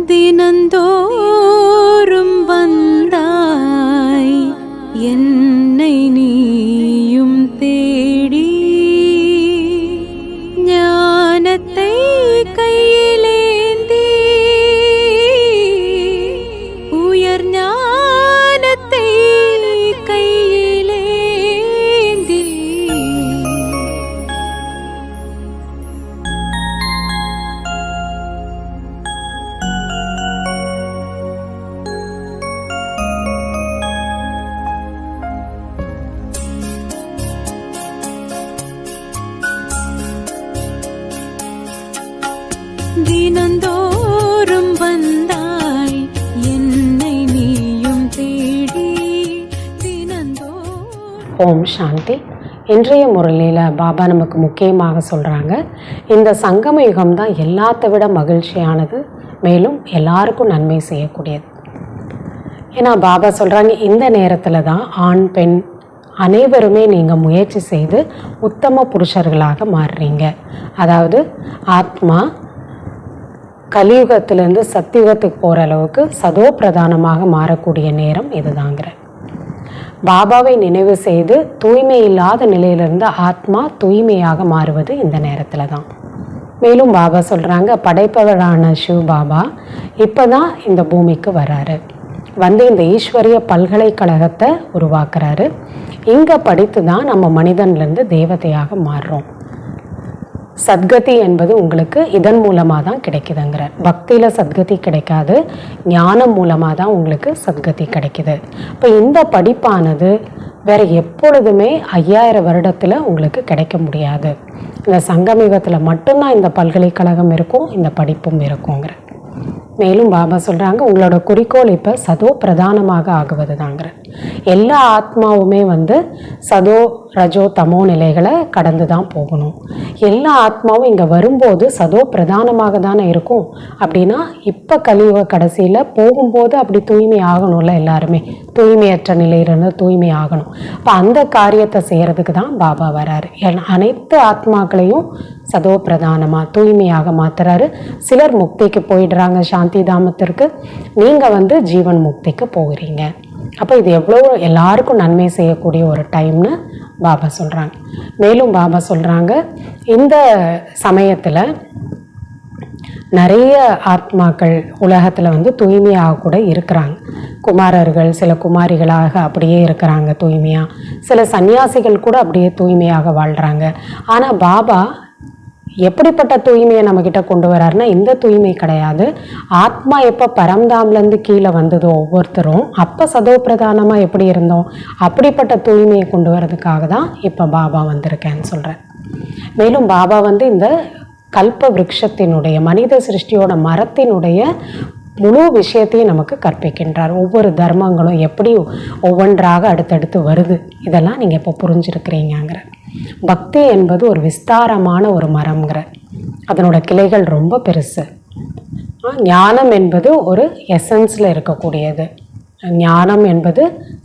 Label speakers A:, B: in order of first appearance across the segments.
A: தினந்தோறும் வந்தாய் என்னை நீயும் தேடி, ஞானத்தை கையிலேந்தி உயர் ஞானத்தை கையிலேந்தி தினந்தோறும் வந்தாய் என்னை நீயும் தேடி தினந்தோறும்.
B: ஓம் சாந்தி. இன்றைய முரளியில் பாபா நமக்கு முக்கியமாக சொல்கிறாங்க, இந்த சங்கம யுகம் தான் எல்லாத்த விட மகிழ்ச்சியானது, மேலும் எல்லாருக்கும் நன்மை செய்யக்கூடியது. ஏன்னா பாபா சொல்கிறாங்க, இந்த நேரத்தில் தான் ஆண் பெண் அனைவருமே நீங்கள் முயற்சி செய்து உத்தம புருஷர்களாக மாறுறீங்க. அதாவது ஆத்மா கலியுகத்திலேருந்து சத்தியுகத்துக்கு போகிற அளவுக்கு சதோ பிரதானமாக மாறக்கூடிய நேரம் இதுதாங்கிற. பாபாவை நினைவு செய்து தூய்மை இல்லாத நிலையிலிருந்து ஆத்மா தூய்மையாக மாறுவது இந்த நேரத்தில் தான். மேலும் பாபா சொல்கிறாங்க, படைப்பவரான சிவ பாபா இப்போ தான் இந்த பூமிக்கு வராரு, வந்து இந்த ஈஸ்வரிய பல்கலைக்கழகத்தை உருவாக்குறாரு. இங்கே படித்து தான் நம்ம மனிதன்லேருந்து தேவதையாக மாறுறோம். சத்கதி என்பது உங்களுக்கு இதன் மூலமாக தான் கிடைக்குதுங்கிற. பக்தியில் சத்கதி கிடைக்காது, ஞானம் மூலமாக தான் உங்களுக்கு சத்கதி கிடைக்குது. இப்போ இந்த படிப்பானது வேறு எப்பொழுதுமே 5000 வருடத்தில் உங்களுக்கு கிடைக்க முடியாது. இந்த சங்கமிகத்தில் மட்டும்தான் இந்த பல்கலைக்கழகம் இருக்கும், இந்த படிப்பும் இருக்குங்கிற. மேலும் பாபா சொல்கிறாங்க, உங்களோட குறிக்கோள் இப்போ சதோ பிரதானமாக ஆகுவது தாங்கிற. எல்லா ஆத்மாவுமே வந்து சதோ ரஜோ தமோ நிலைகளை கடந்து தான் போகணும். எல்லா ஆத்மாவும் இங்கே வரும்போது சதோ பிரதானமாக தானே இருக்கும். அப்படின்னா இப்போ கலியுக கடைசியில் போகும்போது அப்படி தூய்மை ஆகணும்ல, எல்லாருமே தூய்மையற்ற நிலையிலிருந்து தூய்மை ஆகணும். அப்போ அந்த காரியத்தை செய்கிறதுக்கு தான் பாபா வராரு. அனைத்து ஆத்மாக்களையும் சதோ பிரதானமாக தூய்மையாக மாற்றுறாரு. சிலர் முக்திக்கு போயிடுறாங்க, சாந்தி தாமத்திற்கு. நீங்கள் வந்து ஜீவன் முக்திக்கு போகிறீங்க. அப்போ இது எவ்வளோ எல்லாருக்கும் நன்மை செய்யக்கூடிய ஒரு டைம்னு பாபா சொல்கிறாங்க. மேலும் பாபா சொல்கிறாங்க, இந்த சமயத்தில் நிறைய ஆத்மாக்கள் உலகத்தில் வந்து தூய்மையாக கூட இருக்கிறாங்க. குமாரர்கள் சில குமாரிகளாக அப்படியே இருக்கிறாங்க தூய்மையாக. சில சன்னியாசிகள் கூட அப்படியே தூய்மையாக வாழ்கிறாங்க. ஆனால் பாபா எப்படிப்பட்ட தூய்மையை நம்மக்கிட்ட கொண்டு வராருன்னா, இந்த தூய்மை கிடையாது. ஆத்மா எப்போ பரம்தாம்லேருந்து கீழே வந்ததோ ஒவ்வொருத்தரும், அப்போ சதோ பிரதானமாக எப்படி இருந்தோம், அப்படிப்பட்ட தூய்மையை கொண்டு வரதுக்காக தான் இப்போ பாபா வந்திருக்கேன்னு சொல்கிறேன். மேலும் பாபா வந்து இந்த கல்ப விருட்சத்தினுடைய மனித சிருஷ்டியோட மரத்தினுடைய முழு விஷயத்தையும் நமக்கு கற்பிக்கின்றார். ஒவ்வொரு தர்மங்களும் எப்படி ஒவ்வொன்றாக அடுத்தடுத்து வருது, இதெல்லாம் நீங்கள் இப்போ புரிஞ்சிருக்கிறீங்கிற. பக்தி என்பது ஒரு விஸ்தாரமான ஒரு மரம்ங்கிற. அதனோட கிளைகள் ரொம்ப பெருசு. ஞானம் என்பது ஒரு எசன்ஸில் இருக்கக்கூடியது. ஞானம் என்பது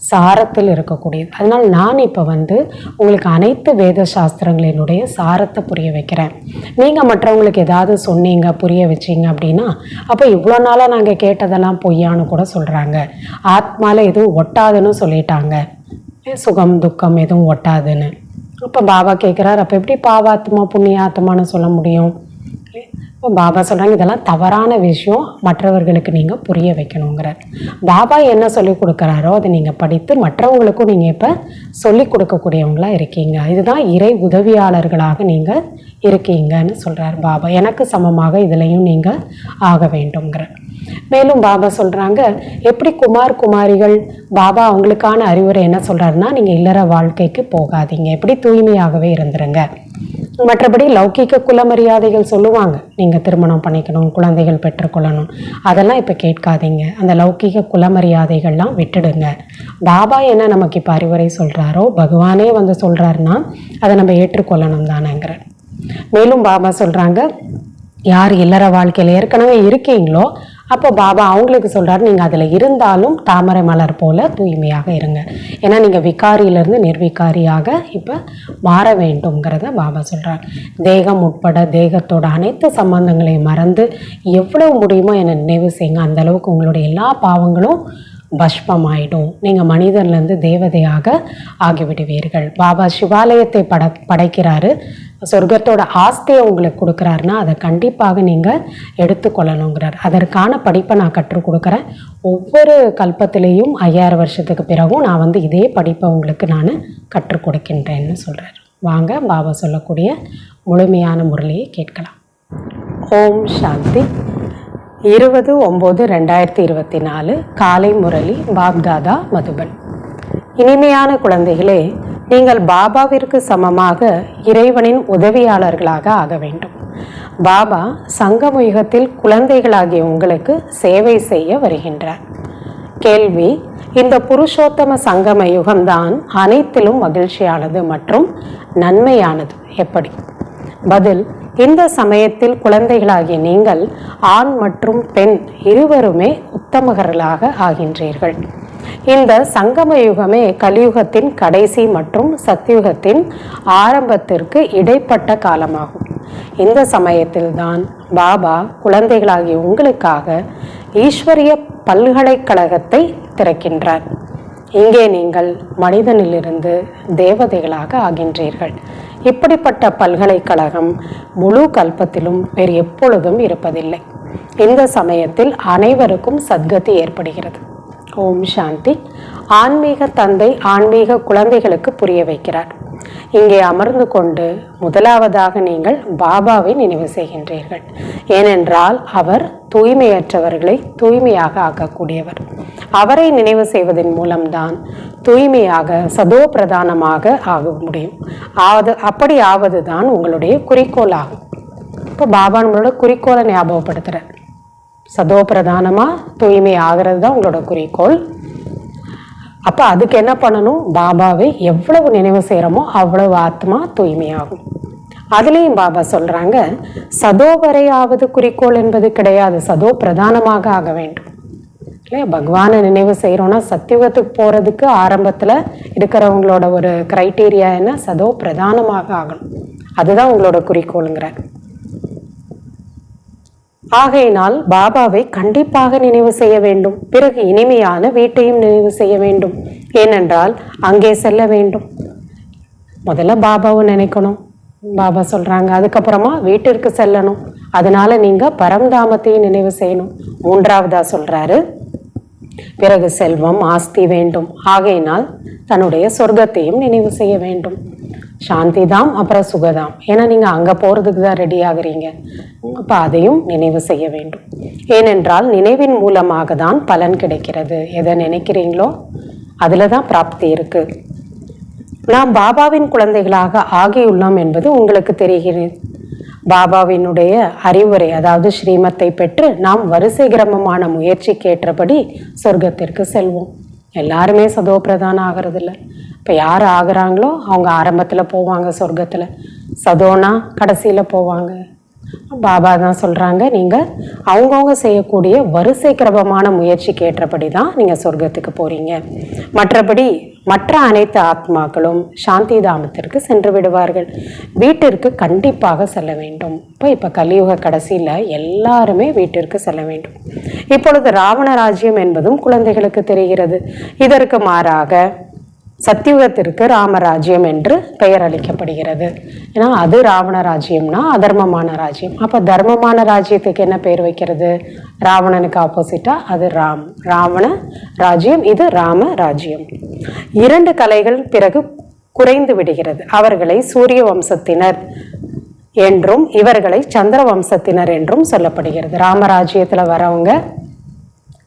B: சாரத்தில் இருக்கக்கூடியது. அதனால் நான் இப்போ வந்து உங்களுக்கு அனைத்து வேத சாஸ்திரங்களினுடைய சாரத்தை புரிய வைக்கிறேன். நீங்கள் மற்றவங்களுக்கு ஏதாவது சொன்னீங்க, புரிய வச்சிங்க அப்படின்னா, அப்போ இவ்வளோ நாளாக நாங்கள் கேட்டதெல்லாம் பொய்யான்னு கூட சொல்கிறாங்க. ஆத்மாவில் எதுவும் ஒட்டாதுன்னு சொல்லிட்டாங்க, சுகம் துக்கம் எதுவும் ஒட்டாதுன்னு. இப்போ பாபா கேட்குறாரு, அப்போ எப்படி பாவாத்மா புண்ணியாத்மான்னு சொல்ல முடியும்? இப்போ பாபா சொல்கிறாங்க, இதெல்லாம் தவறான விஷயம், மற்றவர்களுக்கு நீங்கள் புரிய வைக்கணுங்கிறார். பாபா என்ன சொல்லிக் கொடுக்குறாரோ அதை நீங்கள் படித்து மற்றவங்களுக்கும் நீங்கள் இப்போ சொல்லிக் கொடுக்கக்கூடியவங்களாக இருக்கீங்க. இதுதான் இறை உதவியாளர்களாக நீங்கள் இருக்கீங்கன்னு சொல்கிறார் பாபா. எனக்கு சமமாக இதுலேயும் நீங்கள் ஆக வேண்டும்ங்கிற. மேலும் பாபா சொல்கிறாங்க, எப்படி குமார் குமாரிகள் பாபா அவங்களுக்கான அறிவுரை என்ன சொல்கிறாருன்னா, நீங்கள் இல்லற வாழ்க்கைக்கு போகாதீங்க, எப்படி தூய்மையாகவே இருந்துருங்க. மற்றபடி லௌகிக்க குல மரியாதைகள் சொல்லுவாங்க, நீங்கள் திருமணம் பண்ணிக்கணும், குழந்தைகள் பெற்றுக்கொள்ளணும், அதெல்லாம் இப்போ கேட்காதீங்க. அந்த லௌகிக குல மரியாதைகள்லாம் விட்டுடுங்க. பாபா என்ன நமக்கு இப்போ அறிவுரை சொல்கிறாரோ, பகவானே வந்து சொல்கிறாருன்னா அதை நம்ம ஏற்றுக்கொள்ளணும் தானேங்கிற. மேலும் பாபா சொல்கிறாங்க, யார் இல்லற வாழ்க்கையில் ஏற்கனவே இருக்கீங்களோ அப்போ பாபா அவங்களுக்கு சொல்கிறாரு, நீங்கள் அதில் இருந்தாலும் தாமரை மலர் போல தூய்மையாக இருங்க. ஏன்னா நீங்கள் விகாரியிலேருந்து நிர்விகாரியாக இப்போ மாற வேண்டும்ங்கிறத பாபா சொல்கிறார். தேகம் உட்பட தேகத்தோட அனைத்து சம்பந்தங்களையும் மறந்து எவ்வளவு முடியுமோ என்னை நினைவு செய்யுங்க. அந்தளவுக்கு உங்களுடைய எல்லா பாவங்களும் பஷ்பமாயிடும். நீங்கள் மனிதன்லேருந்து தேவதையாக ஆகிவிடுவீர்கள். பாபா சிவாலயத்தை படைக்கிறாரு, சொர்க்கத்தோட ஆஸ்தியை உங்களுக்கு கொடுக்குறாருன்னா அதை கண்டிப்பாக நீங்கள் எடுத்துக்கொள்ளணுங்கிறார். அதற்கான படிப்பை நான் கற்றுக் கொடுக்குறேன். ஒவ்வொரு கல்பத்திலையும் 5000 வருஷத்துக்கு பிறகும் நான் இதே படிப்பை உங்களுக்கு நான் கற்றுக் கொடுக்கின்றேன்னு சொல்கிறார். வாங்க பாபா சொல்லக்கூடிய முழுமையான முரளியை கேட்கலாம். ஓம் சாந்தி. 20/9/2024 காலை முரளி, பாப்தாதா, மதுபன். இனிமையான குழந்தைகளே, நீங்கள் பாபாவிற்கு சமமாக இறைவனின் உதவியாளர்களாக ஆக வேண்டும். பாபா சங்கமயுகத்தில் குழந்தைகளாகிய உங்களுக்கு சேவை செய்ய வருகின்றார். கேள்வி: இந்த புருஷோத்தம சங்கம யுகம்தான் அனைத்திலும் மகிழ்ச்சியானது மற்றும் நன்மையானது எப்படி? பதில்: இந்த சமயத்தில் குழந்தைகளாகிய நீங்கள் ஆண் மற்றும் பெண் இருவருமே உத்தமகர்களாக ஆகின்றீர்கள். இந்த சங்கம யுகமே கலியுகத்தின் கடைசி மற்றும் சத்யுகத்தின் ஆரம்பத்திற்கு இடைப்பட்ட காலமாகும். இந்த சமயத்தில்தான் பாபா குழந்தைகளாகிய உங்களுக்காக ஈஸ்வரிய பல்கலைக்கழகத்தை திறக்கின்றார். இங்கே நீங்கள் மனிதனிலிருந்து தேவதைகளாக ஆகின்றீர்கள். இப்படிப்பட்ட பல்கலைக்கழகம் முழு கல்பத்திலும் வேறு எப்பொழுதும் இருப்பதில்லை. இந்த சமயத்தில் அனைவருக்கும் சத்கதி ஏற்படுகிறது. ஓம் சாந்தி. ஆன்மீக தந்தை ஆன்மீக குழந்தைகளுக்கு புரிய வைக்கிறார். இங்கே அமர்ந்து கொண்டு முதலாவதாக நீங்கள் பாபாவை நினைவு செய்கின்றீர்கள். ஏனென்றால் அவர் தூய்மையற்றவர்களை தூய்மையாக ஆக்கக்கூடியவர். அவரை நினைவு செய்வதன் மூலம்தான் தூய்மையாக சதோ பிரதானமாக ஆக முடியும். அப்படி ஆவது தான் உங்களுடைய குறிக்கோள் ஆகும். இப்போ பாபா நம்மளோட குறிக்கோளை ஞாபகப்படுத்துகிறார். சதோ பிரதானமாக தூய்மை ஆகிறது தான் உங்களோட குறிக்கோள். அப்போ அதுக்கு என்ன பண்ணணும்? பாபாவை எவ்வளவு நினைவு செய்கிறோமோ அவ்வளவு ஆத்மா தூய்மையாகும். அதுலேயும் பாபா சொல்கிறாங்க, சதோ வரையாவது குறிக்கோள் என்பது கிடையாது, சதோ பிரதானமாக ஆக வேண்டும். இல்லையா? பகவானை நினைவு செய்கிறோன்னா சத்தியுகத்துக்கு போகிறதுக்கு ஆரம்பத்தில் இருக்கிறவங்களோட ஒரு க்ரைட்டீரியா என்ன? சதோ பிரதானமாக ஆகணும். அதுதான் உங்களோட குறிக்கோளுங்கிறார். ஆகையினால் பாபாவை கண்டிப்பாக நினைவு செய்ய வேண்டும். பிறகு இனிமையான வீட்டையும் நினைவு செய்ய வேண்டும். ஏனென்றால் அங்கே செல்ல வேண்டும். முதல்ல பாபாவை நினைக்கணும், பாபா சொல்கிறாங்க. அதுக்கப்புறமா வீட்டிற்கு செல்லணும். அதனால நீங்கள் பரம்தாமத்தையும் நினைவு செய்யணும். மூன்றாவதாக சொல்கிறாரு, பிறகு செல்வம் ஆஸ்தி வேண்டும். ஆகையினால் தன்னுடைய சொர்க்கத்தையும் நினைவு செய்ய வேண்டும். சாந்தி தாம், அப்புறம் சுகதாம். ஏன்னா நீங்கள் அங்கே போகிறதுக்கு தான் ரெடி ஆகுறீங்க. அப்போ அதையும் நினைவு செய்ய வேண்டும். ஏனென்றால் நினைவின் மூலமாக தான் பலன் கிடைக்கிறது. எதை நினைக்கிறீங்களோ அதில் தான் பிராப்தி இருக்குது. நாம் பாபாவின் குழந்தைகளாக ஆகியுள்ளோம் என்பது உங்களுக்கு தெரிகிறது. பாபாவினுடைய அறிவுரை, அதாவது ஸ்ரீமத்தை பெற்று நாம் வரிசை கிரமமான முயற்சிக்கு ஏற்றபடி சொர்க்கத்திற்கு செல்வோம். எல்லாருமே சதோ பிரதானம் ஆகிறது இல்லை. இப்போ யார் ஆகுறாங்களோ அவங்க ஆரம்பத்தில் போவாங்க சொர்க்கத்தில், சதோனா கடைசியில் போவாங்க. பாபா தான் சொல்கிறாங்க, நீங்கள் அவங்கவுங்க செய்யக்கூடிய வரிசை கிரமமான முயற்சிக்கு ஏற்றபடி தான் நீங்கள் சொர்க்கத்துக்கு போகிறீங்க. மற்றபடி மற்ற அனைத்து ஆத்மாக்களும் சாந்தி தாமத்திற்கு சென்று விடுவார்கள். வீட்டிற்கு கண்டிப்பாக செல்ல வேண்டும். இப்போ கலியுக கடைசியில் எல்லாருமே வீட்டிற்கு செல்ல வேண்டும். இப்பொழுது ராவண ராஜ்யம் என்பதும் குழந்தைகளுக்கு தெரிகிறது. இதற்கு மாறாக சத்தியுகத்திற்கு ராமராஜ்யம் என்று பெயர் அளிக்கப்படுகிறது. ஏன்னா அது ராவண ராஜ்யம்னா அதர்மமான ராஜ்யம். அப்போ தர்மமான ராஜ்யத்துக்கு என்ன பெயர் வைக்கிறது? ராவணனுக்கு ஆப்போசிட்டா அது ராவண ராஜ்யம், இது ராம ராஜ்யம். 2 கலைகள் பிறகு குறைந்து விடுகிறது. அவர்களை சூரிய வம்சத்தினர் என்றும் இவர்களை சந்திர வம்சத்தினர் என்றும் சொல்லப்படுகிறது. ராமராஜ்யத்தில் வரவங்க,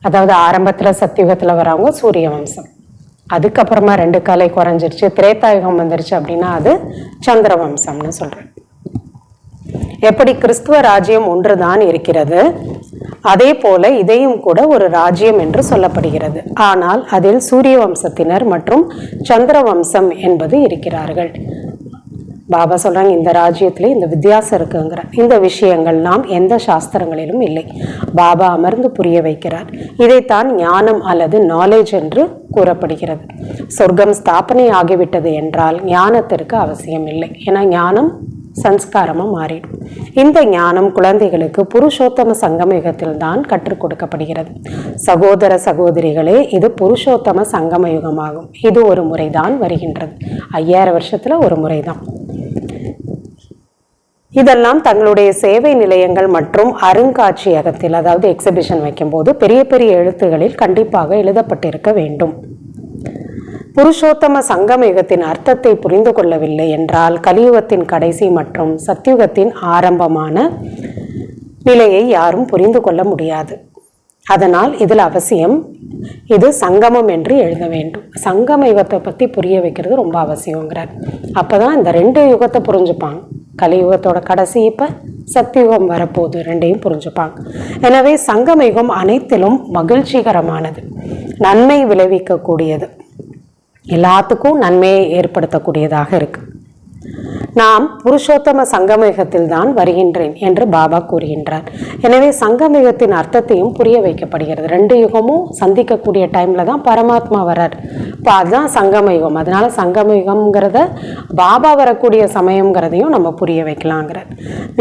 B: அதாவது ஆரம்பத்தில் சத்தியுகத்தில் வரவங்க சூரிய வம்சம். அதுக்கப்புறமா 2 கலை குறைஞ்சிருச்சு, திரேதாயுகம் வந்துருச்சு அப்படின்னா அது சந்திர வம்சம்னு சொல்கிறேன். எப்படி கிறிஸ்துவ ராஜ்யம் ஒன்றுதான் இருக்கிறது, அதே போல இதையும் கூட ஒரு ராஜ்யம் என்று சொல்லப்படுகிறது. ஆனால் அதில் சூரிய வம்சத்தினர் மற்றும் சந்திர வம்சம் என்பது இருக்கிறார்கள். பாபா சொல்கிறாங்க இந்த ராஜ்யத்திலே இந்த வித்தியாசம் இருக்குங்கிற இந்த விஷயங்கள் நாம் எந்த சாஸ்திரங்களிலும் இல்லை. பாபா அமர்ந்து புரிய வைக்கிறார். இதைத்தான் ஞானம் அல்லது நாலேஜ் என்று கூறப்படுகிறது. சொர்க்கம் ஸ்தாபனை ஆகிவிட்டது என்றால் ஞானத்திற்கு அவசியம் இல்லை. ஏன்னா ஞானம் சன்ஸ்காரமாக மாறிடும். இந்த ஞானம் குழந்தைகளுக்கு புருஷோத்தம சங்கமயுகத்தில் தான் கற்றுக் கொடுக்கப்படுகிறது. சகோதர சகோதரிகளே, இது புருஷோத்தம சங்கம யுகமாகும். இது ஒரு முறைதான் வருகின்றது. 5000 வருஷத்துல ஒரு முறைதான். இதெல்லாம் தங்களுடைய சேவை நிலையங்கள் மற்றும் அருங்காட்சியகத்தில், அதாவது எக்ஸிபிஷன் வைக்கும்போது பெரிய பெரிய எழுத்துகளில் கண்டிப்பாக எழுதப்பட்டிருக்க வேண்டும். புருஷோத்தம சங்கம யுகத்தின் அர்த்தத்தை புரிந்து கொள்ளவில்லை என்றால் கலியுகத்தின் கடைசி மற்றும் சத்யுகத்தின் ஆரம்பமான நிலையை யாரும் புரிந்து கொள்ள முடியாது. அதனால் இதில் அவசியம் இது சங்கமம் என்று எழுத வேண்டும். சங்கம யுகத்தை பற்றி புரிய வைக்கிறது ரொம்ப அவசியங்கிறார். அப்போ தான் இந்த 2 யுகத்தை புரிஞ்சுப்பாங்க. கலியுகத்தோட கடைசி இப்போ சத்யுகம் வரப்போகுது, 2ஐயும் புரிஞ்சுப்பாங்க. எனவே சங்கம யுகம் அனைத்திலும் மகிழ்ச்சிகரமானது, நன்மை விளைவிக்கக்கூடியது, எல்லாத்துக்கும் நன்மையை ஏற்படுத்தக்கூடியதாக இருக்கு. நாம் புருஷோத்தம சங்கமயுகத்தில் தான் வருகின்றேன் என்று பாபா கூறுகின்றார். எனவே சங்கமயுகத்தின் அர்த்தத்தையும் புரிய வைக்கப்படுகிறது. 2 யுகமும் சந்திக்கக்கூடிய டைம்ல தான் பரமாத்மா வர்றார். இப்போ அதுதான் சங்கமயுகம். அதனால சங்கமயுகம்ங்கிறத பாபா வரக்கூடிய சமயங்கிறதையும் நம்ம புரிய வைக்கலாங்கிறார்.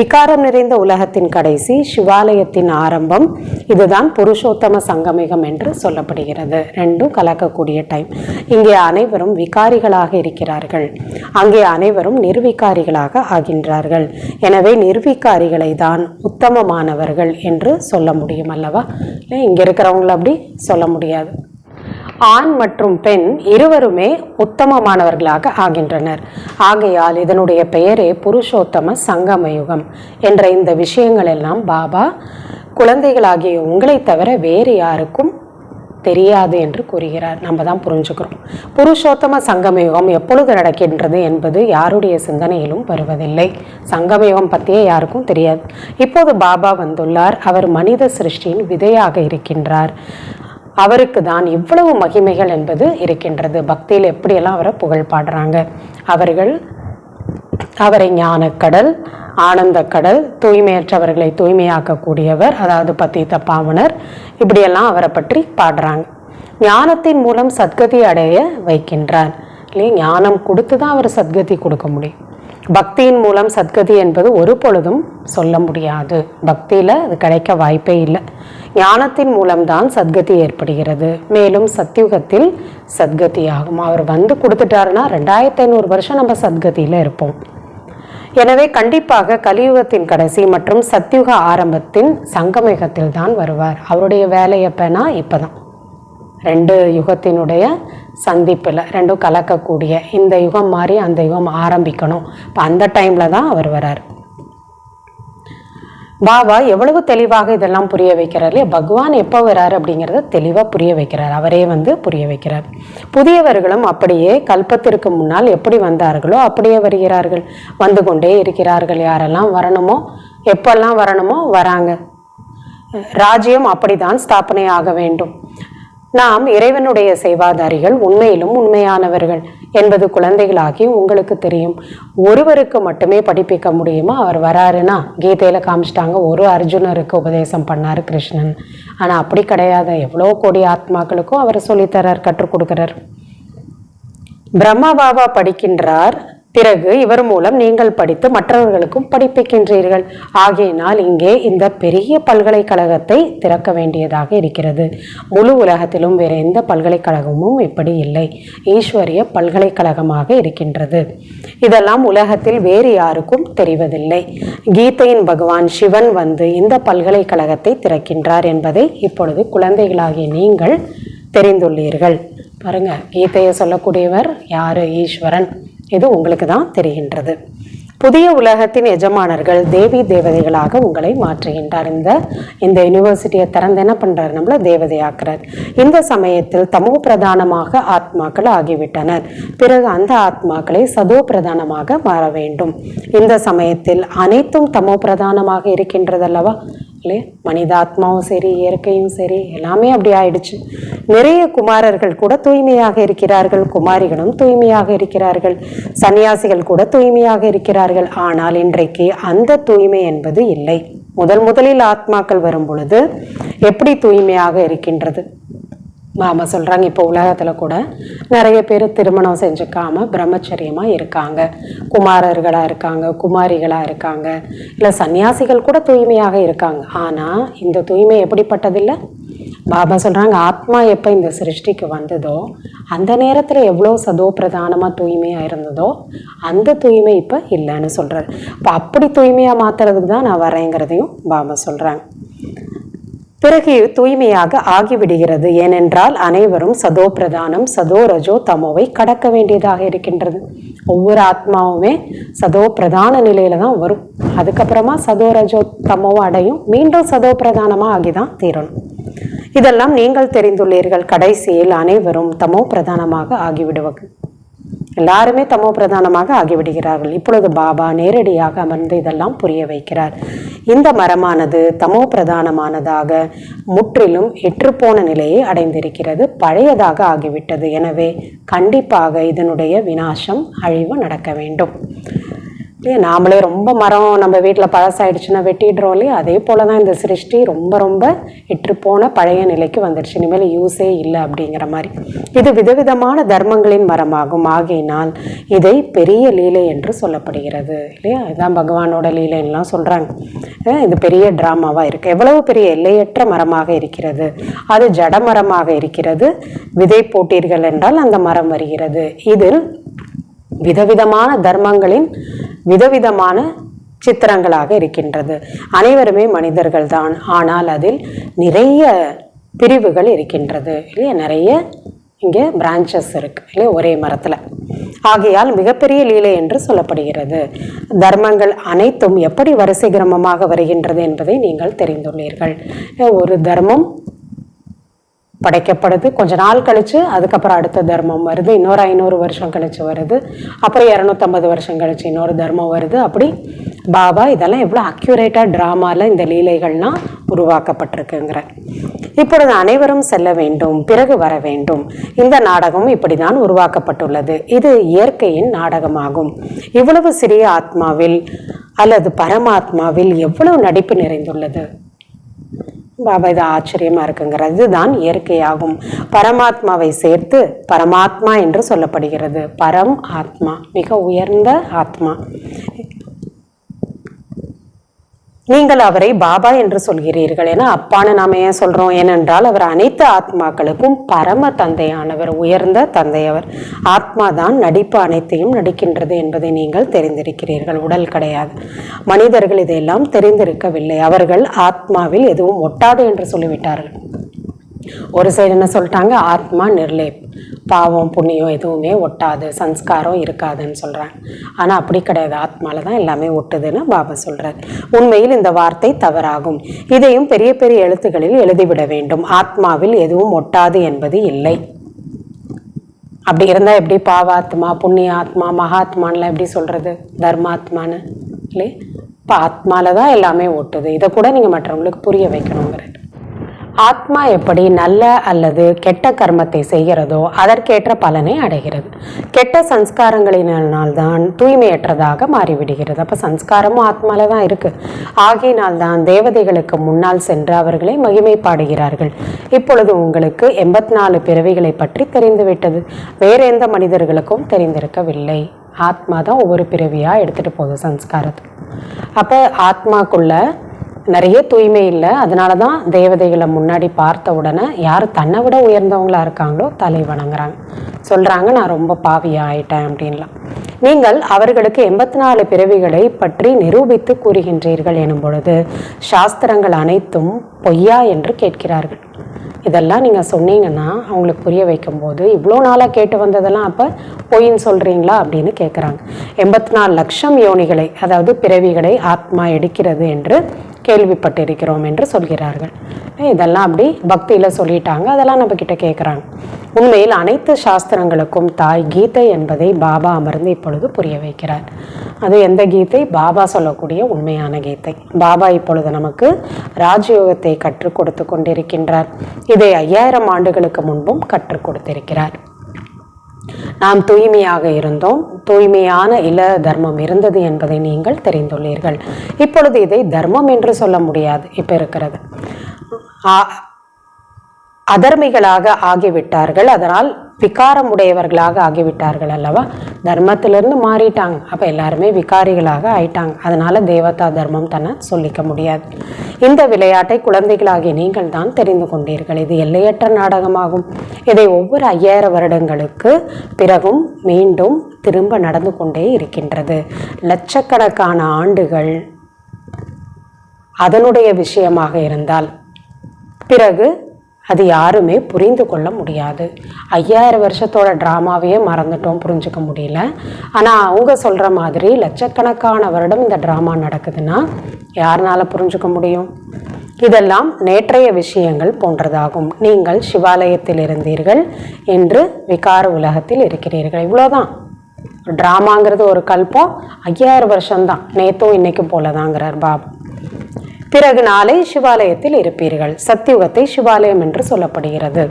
B: விகாரம் நிறைந்த உலகத்தின் கடைசி, சிவாலயத்தின் ஆரம்பம், இதுதான் புருஷோத்தம சங்கமயுகம் என்று சொல்லப்படுகிறது. 2ம் கலக்கக்கூடிய டைம். இங்கே அனைவரும் விகாரிகளாக இருக்கிறார்கள், அங்கே அனைவரும் நிர்விகாரிகளாக ஆகின்றார்கள். எனவே நிர்விகாரிகளை தான் உத்தமமானவர்கள் என்று சொல்ல முடியும் அல்லவா? இல்லை, இங்கே இருக்கிறவங்கள அப்படி சொல்ல முடியாது. ஆண் மற்றும் பெண் இருவருமே உத்தமமானவர்களாக ஆகின்றனர். ஆகையால் இதனுடைய பெயரே புருஷோத்தம சங்கமயுகம் என்ற இந்த விஷயங்கள் எல்லாம் பாபா குழந்தைகளாகிய உங்களை தவிர வேறு யாருக்கும் தெரியாது என்று கூறுகிறார். நம்ம தான் புரிஞ்சுக்கிறோம். புருஷோத்தம சங்கமயுகம் எப்பொழுது நடக்கின்றது என்பது யாருடைய சிந்தனையிலும் வருவதில்லை. சங்கமயுகம் பற்றியே யாருக்கும் தெரியாது. இப்போது பாபா வந்துள்ளார். அவர் மனித சிருஷ்டியின் விதையாக இருக்கின்றார். அவருக்கு தான் இவ்வளவு மகிமைகள் என்பது இருக்கின்றது. பக்தியில் எப்படியெல்லாம் அவரை புகழ் பாடுறாங்க. அவரை ஞானக்கடல், ஆனந்த கடல், தூய்மையற்றவர்களை தூய்மையாக்கக்கூடியவர், அதாவது பத்தித்த பாவனர், இப்படியெல்லாம் அவரை பற்றி பாடுறாங்க. ஞானத்தின் மூலம் சத்கதி அடைய வைக்கின்றார். இல்லையா? ஞானம் கொடுத்து தான் அவர் சத்கதி கொடுக்க முடியும். பக்தியின் மூலம் சத்கதி என்பது ஒரு பொழுதும் சொல்ல முடியாது. பக்தியில் அது கிடைக்க வாய்ப்பே இல்லை. ஞானத்தின் மூலம்தான் சத்கதி ஏற்படுகிறது. மேலும் சத்யுகத்தில் சத்கதி ஆகும். அவர் வந்து கொடுத்துட்டாருன்னா 2500 வருஷம் நம்ம சத்கதியில் இருப்போம். எனவே கண்டிப்பாக கலியுகத்தின் கடைசி மற்றும் சத்யுக ஆரம்பத்தின் சங்கமயுகத்தில் தான் வருவார். அவருடைய வேலை எப்பனா இப்போதான் 2 யுகத்தினுடைய சந்திப்பில் 2ம் கலக்கக்கூடிய இந்த யுகம் மாதிரி அந்த யுகம் ஆரம்பிக்கணும். இப்போ அந்த டைமில் தான் அவர் வரார். பாபா எவ்வளவு தெளிவாக இதெல்லாம் புரிய வைக்கிறார் இல்லையா? பகவான் எப்போ வர்றார் அப்படிங்கிறத தெளிவாக புரிய வைக்கிறார். அவரே வந்து புரிய வைக்கிறார். புதியவர்களும் அப்படியே கல்பத்திற்கு முன்னால் எப்படி வந்தார்களோ அப்படியே வருகிறார்கள், வந்து கொண்டே இருக்கிறார்கள். யாரெல்லாம் வரணுமோ எப்பெல்லாம் வரணுமோ வராங்க. ராஜ்யம் அப்படிதான் ஸ்தாபனை ஆக வேண்டும். நாம் இறைவனுடைய சேவாதாரிகள், உண்மையிலும் உண்மையானவர்கள் என்பது குழந்தைகளாகி உங்களுக்கு தெரியும். ஒருவருக்கு மட்டுமே படிப்பிக்க முடியுமா? அவர் வராருன்னா கீதையில காமிச்சிட்டாங்க, ஒரு அர்ஜுனருக்கு உபதேசம் பண்ணாரு கிருஷ்ணன். ஆனால் அப்படி கிடையாது. எவ்வளோ கோடி ஆத்மாக்களுக்கும் அவர் சொல்லித்தரார், கற்றுக் கொடுக்கிறார். பிரம்மா பாபா படிக்கின்றார். பிறகு இவர் மூலம் நீங்கள் படித்து மற்றவர்களுக்கும் படிப்பிக்கின்றீர்கள். ஆகையினால் இங்கே இந்த பெரிய பல்கலைக்கழகத்தை திறக்க வேண்டியதாக இருக்கிறது. முழு உலகத்திலும் வேறு எந்த பல்கலைக்கழகமும் இப்படி இல்லை. ஈஸ்வரிய பல்கலைக்கழகமாக இருக்கின்றது. இதெல்லாம் உலகத்தில் வேறு யாருக்கும் தெரிவதில்லை. கீதையின் பகவான் சிவன் வந்து இந்த பல்கலைக்கழகத்தை திறக்கின்றார் என்பதை இப்பொழுது குழந்தைகளாகிய நீங்கள் தெரிந்துள்ளீர்கள். பாருங்க, கீதையை சொல்லக்கூடியவர் யாரு? ஈஸ்வரன். இது உங்களுக்கு தான் தெரிகின்றது. புதிய உலகத்தின் எஜமானர்கள் தேவி தேவதைகளாக உங்களை மாற்றுகின்றார். இந்த யூனிவர்சிட்டியை திறந்து என்ன பண்றாரு? நம்மள தேவதையாக்குறார். இந்த சமயத்தில் தமோ பிரதானமாக ஆத்மாக்கள் ஆகிவிட்டனர். பிறகு அந்த ஆத்மாக்களை சதோ பிரதானமாக மாற வேண்டும். இந்த சமயத்தில் அனைத்தும் தமோ பிரதானமாக இருக்கின்றது அல்லவா? இல்லையா? மனிதாத்மாவும் சரி, இயற்கையும் சரி, எல்லாமே அப்படி ஆயிடுச்சு. நிறைய குமாரர்கள் கூட தூய்மையாக இருக்கிறார்கள், குமாரிகளும் தூய்மையாக இருக்கிறார்கள், சன்னியாசிகள் கூட தூய்மையாக இருக்கிறார்கள். ஆனால் இன்றைக்கு அந்த தூய்மை என்பது இல்லை. முதலில் ஆத்மாக்கள் வரும் பொழுது எப்படி தூய்மையாக இருக்கின்றது? மாமா சொல்கிறாங்க, இப்போ உலகத்தில் கூட நிறைய பேர் திருமணம் செஞ்சுக்காம பிரம்மச்சரியமாக இருக்காங்க, குமாரர்களாக இருக்காங்க, குமாரிகளாக இருக்காங்க, இல்லை சன்னியாசிகள் கூட தூய்மையாக இருக்காங்க. ஆனால் இந்த தூய்மை எப்படிப்பட்டதில்லை? பாபா சொல்கிறாங்க, ஆத்மா எப்போ இந்த சிருஷ்டிக்கு வந்ததோ அந்த நேரத்தில் எவ்வளோ சதோ பிரதானமாக தூய்மையாக இருந்ததோ அந்த தூய்மை இப்போ இல்லைன்னு சொல்கிறார். இப்போ அப்படி தூய்மையாக மாற்றுறதுக்கு தான் நான் வரேங்கிறதையும் பாபா சொல்கிறாங்க. பிறகு தூய்மையாக ஆகிவிடுகிறது. ஏனென்றால் அனைவரும் சதோ பிரதானம், சதோ ரஜோ தமோவை கடக்க வேண்டியதாக இருக்கின்றது. ஒவ்வொரு ஆத்மாவுமே சதோ பிரதான நிலையில தான் வரும். அதுக்கப்புறமா சதோ ரஜோ தமோவை அடையும், மீண்டும் சதோ பிரதானமாக ஆகிதான் தீரணும். இதெல்லாம் நீங்கள் தெரிந்துள்ளீர்கள். கடைசியில் அனைவரும் தமோ பிரதானமாக ஆகிவிடுவாங்க. எல்லாருமே தமோ பிரதானமாக ஆகிவிடுகிறார்கள். இப்பொழுது பாபா நேரடியாக அமர்ந்து இதெல்லாம் புரிய வைக்கிறார். இந்த மரமானது தமோ பிரதானமானதாக முற்றிலும் எற்றுப்போன நிலையை அடைந்திருக்கிறது, பழையதாக ஆகிவிட்டது. எனவே கண்டிப்பாக இதனுடைய விநாசம், அழிவு நடக்க வேண்டும். இல்லையா? நாமளே ரொம்ப மரம் நம்ம வீட்டில் பழசாயிடுச்சுன்னா வெட்டிடுறோம் இல்லையா? அதே போல தான் இந்த சிருஷ்டி ரொம்ப எற்றுப்போன பழைய நிலைக்கு வந்துடுச்சு, இனிமேல் யூஸே இல்லை அப்படிங்கிற மாதிரி. இது விதவிதமான தர்மங்களின் மரமாகும். ஆகையினால் இதை பெரிய லீலை என்று சொல்லப்படுகிறது. இல்லையா? இதுதான் பகவானோட லீலைன்னெலாம் சொல்கிறாங்க. இது பெரிய ட்ராமாவாக இருக்குது. எவ்வளவு பெரிய எல்லையற்ற மரமாக இருக்கிறது. அது ஜட மரமாக இருக்கிறது. விதை போட்டீர்கள் என்றால் அந்த மரம் வருகிறது. இதில் விதவிதமான தர்மங்களின் விதவிதமான சித்திரங்களாக இருக்கின்றது. அனைவருமே மனிதர்கள் தான், ஆனால் அதில் நிறைய பிரிவுகள் இருக்கின்றது இல்லையா? நிறைய இங்கே பிரான்ச்சஸ் இருக்கு இல்லையா ஒரே மரத்தில். ஆகையால் மிகப்பெரிய லீலை என்று சொல்லப்படுகிறது. தர்மங்கள் அனைத்தும் எப்படி வரிசை கிரமமாக வருகின்றது என்பதை நீங்கள் தெரிந்துள்ளீர்கள். ஒரு தர்மம் படைக்கப்படுது, கொஞ்ச நாள் கழிச்சு அதுக்கப்புறம் அடுத்த தர்மம் வருது, இன்னொரு 500 வருஷம் கழிச்சு வருது, அப்புறம் 250 வருஷம் கழிச்சு இன்னொரு தர்மம் வருது. அப்படி பாபா இதெல்லாம் எவ்வளோ அக்யூரேட்டாக ட்ராமாவில் இந்த லீலைகள்லாம் உருவாக்கப்பட்டிருக்குங்கிற. இப்பொழுது அனைவரும் செல்ல வேண்டும், பிறகு வர வேண்டும். இந்த நாடகம் இப்படிதான் உருவாக்கப்பட்டுள்ளது. இது இயற்கையின் நாடகமாகும். இவ்வளவு சிறிய ஆத்மாவில் அல்லது பரமாத்மாவில் எவ்வளவு நடிப்பு நிறைந்துள்ளது. பாபா இது ஆச்சரியமா இருக்குங்கிறது. இதுதான் இயற்கையாகும். பரமாத்மாவை சேர்த்து பரமாத்மா என்று சொல்லப்படுகிறது. பரம் ஆத்மா, மிக உயர்ந்த ஆத்மா. நீங்கள் அவரை பாபா என்று சொல்கிறீர்கள். என அப்பான்னு நாம ஏன் சொல்றோம்? ஏனென்றால் அவர் அனைத்து ஆத்மாக்களுக்கும் பரம தந்தையானவர், உயர்ந்த தந்தையவர். ஆத்மா தான் நடிப்பு அனைத்தையும் நடிக்கின்றது என்பதை நீங்கள் தெரிந்திருக்கிறீர்கள். உடல் கிடையாது. மனிதர்கள் இதையெல்லாம் தெரிந்திருக்கவில்லை. அவர்கள் ஆத்மாவில் எதுவும் ஒட்டாது என்று சொல்லிவிட்டார்கள். ஒரு சைடு என்ன சொல்லிட்டாங்க? ஆத்மா நிர்லேப், பாவம் புண்ணியம் எதுவுமே ஒட்டாது, சன்ஸ்காரம் இருக்காதுன்னு சொல்கிறாங்க. ஆனால் அப்படி கிடையாது, ஆத்மாவில் தான் எல்லாமே ஒட்டுதுன்னு பாபா சொல்கிறார். உண்மையில் இந்த வார்த்தை தவறாகும். இதையும் பெரிய பெரிய எழுத்துக்களில் எழுதிவிட வேண்டும். ஆத்மாவில் எதுவும் ஒட்டாது என்பது இல்லை. அப்படி இருந்தால் எப்படி பாவாத்மா, புண்ணிய ஆத்மா, மகாத்மான்லாம் எப்படி சொல்கிறது? தர்மாத்மான்னு இல்லை. இப்போ ஆத்மாவில் தான் எல்லாமே ஒட்டுது. இதை கூட நீங்கள் மற்றவங்களுக்கு புரிய வைக்கணுங்கிறது. ஆத்மா எப்படி நல்ல அல்லது கெட்ட கர்மத்தை செய்கிறதோ அதற்கேற்ற பலனை அடைகிறது. கெட்ட சன்ஸ்காரங்களினால்தான் தூய்மையற்றதாக மாறிவிடுகிறது. அப்போ சன்ஸ்காரமும் ஆத்மால தான் இருக்கு. ஆகையினால்தான் தேவதைகளுக்கு முன்னால் சென்று அவர்களை மகிமை பாடுகிறார்கள். இப்பொழுது உங்களுக்கு 84 பிறவிகளை பற்றி தெரிந்துவிட்டது. வேற எந்த மனிதர்களுக்கும் தெரிந்திருக்கவில்லை. ஆத்மா தான் ஒவ்வொரு பிறவியாக எடுத்துகிட்டு போகுது சன்ஸ்காரத்தை. அப்போ ஆத்மாக்குள்ள நிறைய தூய்மை இல்லை. அதனால தான் தேவதைகளை முன்னாடி பார்த்த உடனே யார் தன்னை விட உயர்ந்தவங்களா இருக்காங்களோ தலை வணங்குறாங்க, சொல்கிறாங்க நான் ரொம்ப பாவியாக ஆயிட்டேன் அப்படின்லாம். நீங்கள் அவர்களுக்கு 84 பிறவிகளை பற்றி நிரூபித்து கூறுகின்றீர்கள் எனும் பொழுது சாஸ்திரங்கள் அனைத்தும் பொய்யா என்று கேட்கிறார்கள். இதெல்லாம் நீங்கள் சொன்னீங்கன்னா அவங்களுக்கு புரிய வைக்கும்போது இவ்வளோ நாளாக கேட்டு வந்ததெல்லாம் அப்போ பொய்ன்னு சொல்கிறீங்களா அப்படின்னு கேட்குறாங்க. 84 லட்சம் யோனிகளை, அதாவது பிறவிகளை ஆத்மா எடுக்கிறது என்று கேள்விப்பட்டிருக்கிறோம் என்று சொல்கிறார்கள். இதெல்லாம் அப்படி பக்தியில் சொல்லிட்டாங்க, அதெல்லாம் நம்ம கிட்ட கேட்குறாங்க. உண்மையில் அனைத்து சாஸ்திரங்களுக்கும் தாய் கீதை என்பதை பாபா அமர்ந்து இப்பொழுது புரிய வைக்கிறார். அது எந்த கீதை? பாபா சொல்லக்கூடிய உண்மையான கீதை. பாபா இப்பொழுது நமக்கு ராஜயோகத்தை கற்றுக் கொடுத்து கொண்டிருக்கின்றார். இதை 5000 ஆண்டுகளுக்கு முன்பும் கற்றுக் கொடுத்திருக்கிறார். நாம் தூய்மையாக இருந்தோம், தூய்மையான இல தர்மம் இருந்தது என்பதை நீங்கள் தெரிந்துள்ளீர்கள். இப்பொழுது இதை தர்மம் என்று சொல்ல முடியாது. இப்ப இருக்கிறது அதர்மிகளாக ஆகிவிட்டார்கள், அதனால் விகாரம் உடையவர்களாக ஆகிவிட்டார்கள் அல்லவா. தர்மத்திலிருந்து மாறிட்டாங்க, அப்ப எல்லாருமே விகாரிகளாக ஆயிட்டாங்க. அதனால தேவதா தர்மம் தன்னை சொல்லிக்க முடியாது. இந்த விளையாட்டை குழந்தைகளாகிய நீங்கள் தான் தெரிந்து கொண்டீர்கள். இது எல்லையற்ற நாடகமாகும். இதை ஒவ்வொரு 5000 வருடங்களுக்கு பிறகும் மீண்டும் திரும்ப நடந்து கொண்டே இருக்கின்றது. லட்சக்கணக்கான ஆண்டுகள் அதனுடைய விஷயமாக இருந்தால் பிறகு அது யாருமே புரிந்து கொள்ள முடியாது. 5000 வருஷத்தோட ட்ராமாவையே மறந்துட்டோம், புரிஞ்சுக்க முடியல. ஆனால் அவங்க சொல்கிற மாதிரி லட்சக்கணக்கான வருடம் இந்த ட்ராமா நடக்குதுன்னா யாருனால புரிஞ்சுக்க முடியும்? இதெல்லாம் நேற்றைய விஷயங்கள் போன்றதாகும். நீங்கள் சிவாலயத்தில் இருந்தீர்கள் என்று விகார உலகத்தில் இருக்கிறீர்கள். இவ்வளோதான். ட்ராமாங்கிறது ஒரு கல்பம், 5000 வருஷம்தான், நேற்றும் இன்னைக்கு போலதாங்கிறார் பாபா. பிறகு நாளை சிவாலயத்தில் இருப்பீர்கள். சத்தியுகத்தை சிவாலயம் என்று சொல்லப்படுகிறது,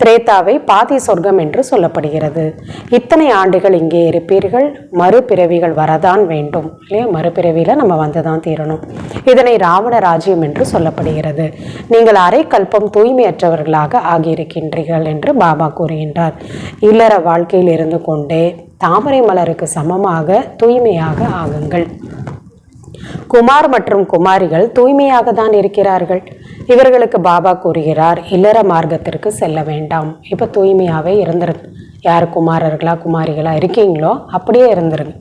B: திரேதாவை பாதி சொர்க்கம் என்று சொல்லப்படுகிறது. இத்தனை ஆண்டுகள் இங்கே இருப்பீர்கள், மறுபிறவிகள் வரதான் வேண்டும் இல்லையா? மறுபிறவியில் நம்ம வந்து தான் தீரணும். இதனை ராவண ராஜ்யம் என்று சொல்லப்படுகிறது. நீங்கள் அரை கல்பம் தூய்மையற்றவர்களாக ஆகியிருக்கின்றீர்கள் என்று பாபா கூறுகின்றார். இல்லற வாழ்க்கையில் இருந்து கொண்டே தாமரை மலருக்கு சமமாக தூய்மையாக ஆகுங்கள். குமார் மற்றும் குமாரிகள் தூய்மையாக தான் இருக்கிறார்கள். இவர்களுக்கு பாபா கூறுகிறார், இல்லற மார்க்கத்திற்கு செல்ல வேண்டாம். இப்போ தூய்மையாகவே இருந்துருங்க. யார் குமாரர்களா குமாரிகளா இருக்கீங்களோ அப்படியே இருந்துருங்க.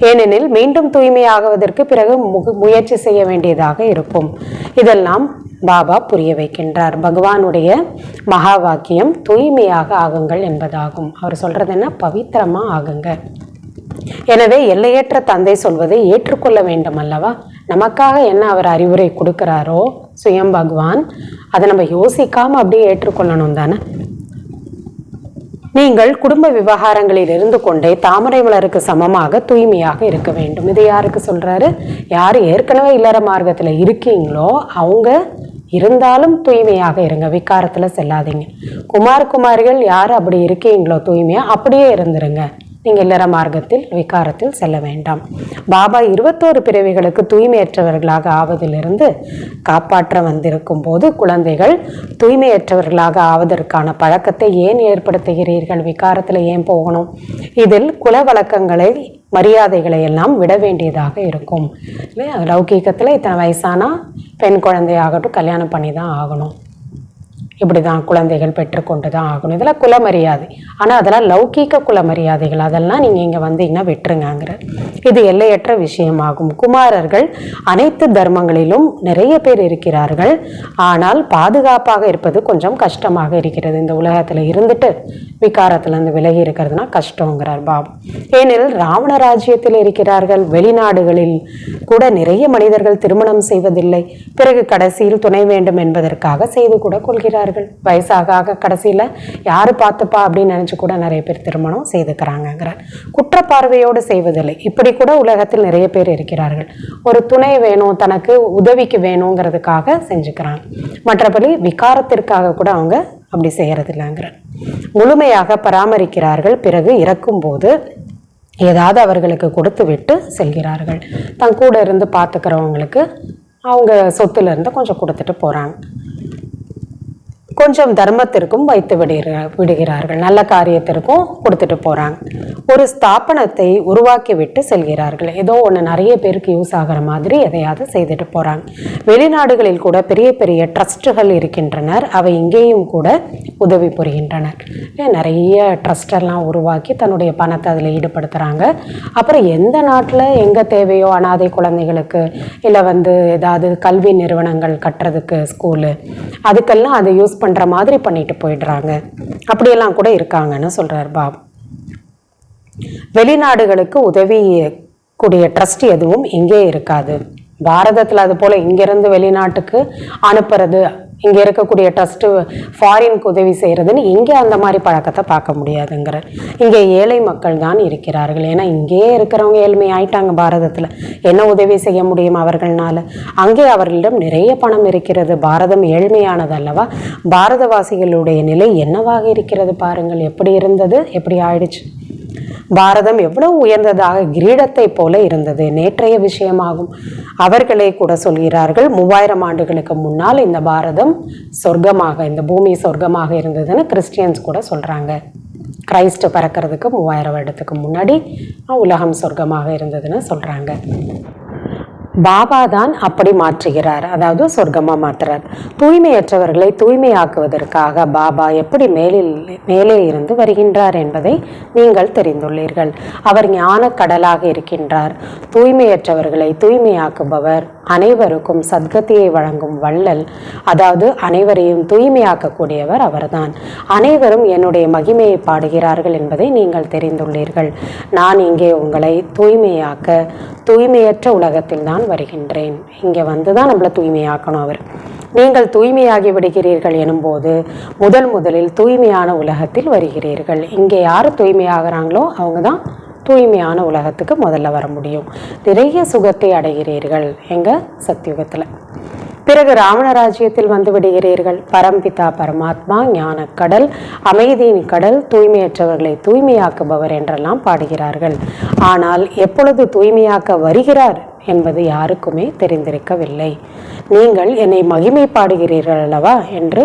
B: ஏனெனில் மீண்டும் தூய்மையாகுவதற்கு பிறகு முயற்சி செய்ய வேண்டியதாக இருக்கும். இதெல்லாம் பாபா புரிய வைக்கின்றார். பகவானுடைய மகா வாக்கியம் தூய்மையாக ஆகுங்கள் என்பதாகும். அவர் சொல்றது என்ன? பவித்திரமா ஆகுங்க. எனவே எல்லையற்ற தந்தை சொல்வதை ஏற்றுக்கொள்ள வேண்டும் அல்லவா. நமக்காக என்ன அவர் அறிவுரை கொடுக்கிறாரோ சுயம் பகவான், அதை நம்ம யோசிக்காம அப்படியே ஏற்றுக்கொள்ளணும் தானே. நீங்கள் குடும்ப விவகாரங்களில் இருந்து கொண்டே தாமரை மலருக்கு சமமாக தூய்மையாக இருக்க வேண்டும். இது யாருக்கு சொல்றாரு? யார் ஏற்கனவே இல்லற மார்க்கத்துல இருக்கீங்களோ அவங்க இருந்தாலும் தூய்மையாக இருங்க, விகாரத்துல செல்லாதீங்க. குமார் குமாரிகள் யார் அப்படி இருக்கீங்களோ தூய்மையா அப்படியே இருந்துருங்க. நீங்கள் இல்லற மார்க்கத்தில் விகாரத்தில் செல்ல வேண்டாம். பாபா 21 பிறவிகளுக்கு தூய்மையற்றவர்களாக ஆவதிலிருந்து காப்பாற்ற வந்திருக்கும் போது குழந்தைகள் தூய்மையற்றவர்களாக ஆவதற்கான பழக்கத்தை ஏன் ஏற்படுத்துகிறீர்கள்? விகாரத்தில் ஏன் போகணும்? இதில் குல வழக்கங்களை மரியாதைகளை எல்லாம் விட வேண்டியதாக இருக்கும் இல்லையா. லௌகீகத்தில் இத்தனை வயசானா பெண் குழந்தையாகட்டும் கல்யாணம் பண்ணி தான் ஆகணும், இப்படி தான் குழந்தைகள் பெற்றுக்கொண்டு தான் ஆகணும். இதெல்லாம் குல மரியாதை. ஆனால் அதெல்லாம் லௌகீக குல மரியாதைகள், அதெல்லாம் நீங்கள் இங்கே வந்தீங்கன்னா விட்டுருங்கிற. இது எல்லையற்ற விஷயமாகும். குமாரர்கள் அனைத்து தர்மங்களிலும் நிறைய பேர் இருக்கிறார்கள். ஆனால் பாதுகாப்பாக இருப்பது கொஞ்சம் கஷ்டமாக இருக்கிறது. இந்த உலகத்தில் இருந்துட்டு விகாரத்திலிருந்து விலகி இருக்கிறதுனா கஷ்டங்கிறார் பாபு. ஏனெனில் ராவண ராஜ்யத்தில் இருக்கிறார்கள். வெளிநாடுகளில் கூட நிறைய மனிதர்கள் திருமணம் செய்வதில்லை. பிறகு கடைசியில் துணை வேண்டும் என்பதற்காக செய்து கூட கொள்கிறார்கள். வயசாக கடைசியில யாரு பார்த்துப்பா அப்படின்னு நினைச்சு கூட நிறைய பேர் திருமணம் செய்துக்கிறாங்கிறார். குற்றப்பார்வையோடு செய்வதில்லை. இப்படி கூட உலகத்தில் நிறைய பேர் இருக்கிறார்கள். ஒரு துணை வேணும், தனக்கு உதவிக்கு வேணுங்கிறதுக்காக செஞ்சுக்கிறாங்க. மற்றபடி விகாரத்திற்காக கூட அவங்க அப்படி செய்யறதில்லைங்கிறார். முழுமையாக பராமரிக்கிறார்கள். பிறகு இறக்கும் போது ஏதாவது அவர்களுக்கு கொடுத்து விட்டு செல்கிறார்கள். தன் கூட இருந்து பார்த்துக்கிறவங்களுக்கு அவங்க சொத்துல இருந்து கொஞ்சம் கொடுத்துட்டு போறாங்க. கொஞ்சம் தர்மத்திற்கும் வைத்து விடுகிறார்கள், நல்ல காரியத்திற்கும் கொடுத்துட்டு போறாங்க. ஒரு ஸ்தாபனத்தை உருவாக்கி விட்டு செல்கிறார்கள். ஏதோ ஒன்று நிறைய பேருக்கு யூஸ் ஆகிற மாதிரி எதையாவது செய்துட்டு போறாங்க. வெளிநாடுகளில் கூட பெரிய பெரிய ட்ரஸ்ட்டுகள் இருக்கின்றனர். அவை இங்கேயும் கூட உதவி புரிகின்றனர். நிறைய ட்ரஸ்டெல்லாம் உருவாக்கி தன்னுடைய பணத்தை அதில் ஈடுபடுத்துகிறாங்க. அப்புறம் எந்த நாட்டில் எங்கே தேவையோ அனாதை குழந்தைகளுக்கு இல்லை ஏதாவது கல்வி நிறுவனங்கள் கட்டுறதுக்கு ஸ்கூலு அதுக்கெல்லாம் அதை யூஸ் பண்ணுற மாதிரி பண்ணிட்டு போயிடுறாங்க. அப்படியெல்லாம் கூட இருக்காங்கன்னு சொல்கிறார் பாபு. வெளிநாடுகளுக்கு உதவி கூடிய ட்ரஸ்ட் எதுவும் இங்கே இருக்காது. பாரதத்தில் அது போல் இங்கேருந்து வெளிநாட்டுக்கு அனுப்புறது, இங்கே இருக்கக்கூடிய ட்ரஸ்ட்டு ஃபாரினுக்கு உதவி செய்கிறதுன்னு இங்கே அந்த மாதிரி பழக்கத்தை பார்க்க முடியாதுங்கிற. இங்கே ஏழை மக்கள் தான் இருக்கிறார்கள். ஏன்னா இங்கேயே இருக்கிறவங்க ஏழ்மை ஆயிட்டாங்க. பாரதத்தில் என்ன உதவி செய்ய முடியும் அவர்கள்னால? அங்கே அவர்களிடம் நிறைய பணம் இருக்கிறது. பாரதம் ஏழ்மையானது அல்லவா? பாரதவாசிகளுடைய நிலை என்னவாக இருக்கிறது பாருங்கள். எப்படி இருந்தது, எப்படி ஆயிடுச்சு. பாரதம் எவ்வளவு உயர்ந்ததாக கிரீடத்தை போல இருந்தது. நேற்றைய விஷயமாகும். அவர்களே கூட சொல்கிறார்கள், 3000 ஆண்டுகளுக்கு முன்னால் இந்த பாரதம் சொர்க்கமாக, இந்த பூமி சொர்க்கமாக இருந்ததுன்னு கிறிஸ்டியன்ஸ் கூட சொல்றாங்க. கிரைஸ்ட் பிறக்கிறதுக்கு 3000 வருடத்துக்கு முன்னாடி உலகம் சொர்க்கமாக இருந்ததுன்னு சொல்றாங்க. பாபா தான் அப்படி மாற்றுகிறார், அதாவது சொர்க்கமாக மாற்றுறார். தூய்மையற்றவர்களை தூய்மையாக்குவதற்காக பாபா எப்படி மேலே இருந்து வருகின்றார் என்பதை நீங்கள் தெரிந்துள்ளீர்கள். அவர் ஞான கடலாக இருக்கின்றார். தூய்மையற்றவர்களை தூய்மையாக்குபவர், அனைவருக்கும் சத்கதியை வழங்கும் வள்ளல், அதாவது அனைவரையும் தூய்மையாக்கக்கூடியவர் அவர்தான். அனைவரும் என்னுடைய மகிமையை பாடுகிறார்கள் என்பதை நீங்கள் தெரிந்துள்ளீர்கள். நான் இங்கே உங்களை தூய்மையாக்க தூய்மையற்ற உலகத்தில் தான் வருகின்றேன். இங்கே வந்து தான் நம்மளை தூய்மையாக்கணும் அவர். நீங்கள் தூய்மையாகி விடுகிறீர்கள் எனும்போது முதலில் தூய்மையான உலகத்தில் வருகிறீர்கள். இங்கே யார் தூய்மையாகிறாங்களோ அவங்க தான் தூய்மையான உலகத்துக்கு முதல்ல வர முடியும். நிறைய சுகத்தை அடைகிறீர்கள் எங்க சத்தியுகத்தில். பிறகு ராவண ராஜ்யத்தில் வந்து விடுகிறீர்கள். பரம்பிதா பரமாத்மா ஞான கடல், அமைதியின் கடல், தூய்மையற்றவர்களை தூய்மையாக்குபவர் என்றெல்லாம் பாடுகிறார்கள். ஆனால் எப்பொழுது தூய்மையாக்க வருகிறார் என்பது யாருக்குமே தெரிந்திருக்கவில்லை. நீங்கள் என்னை மகிமை பாடுகிறீர்கள் அல்லவா என்று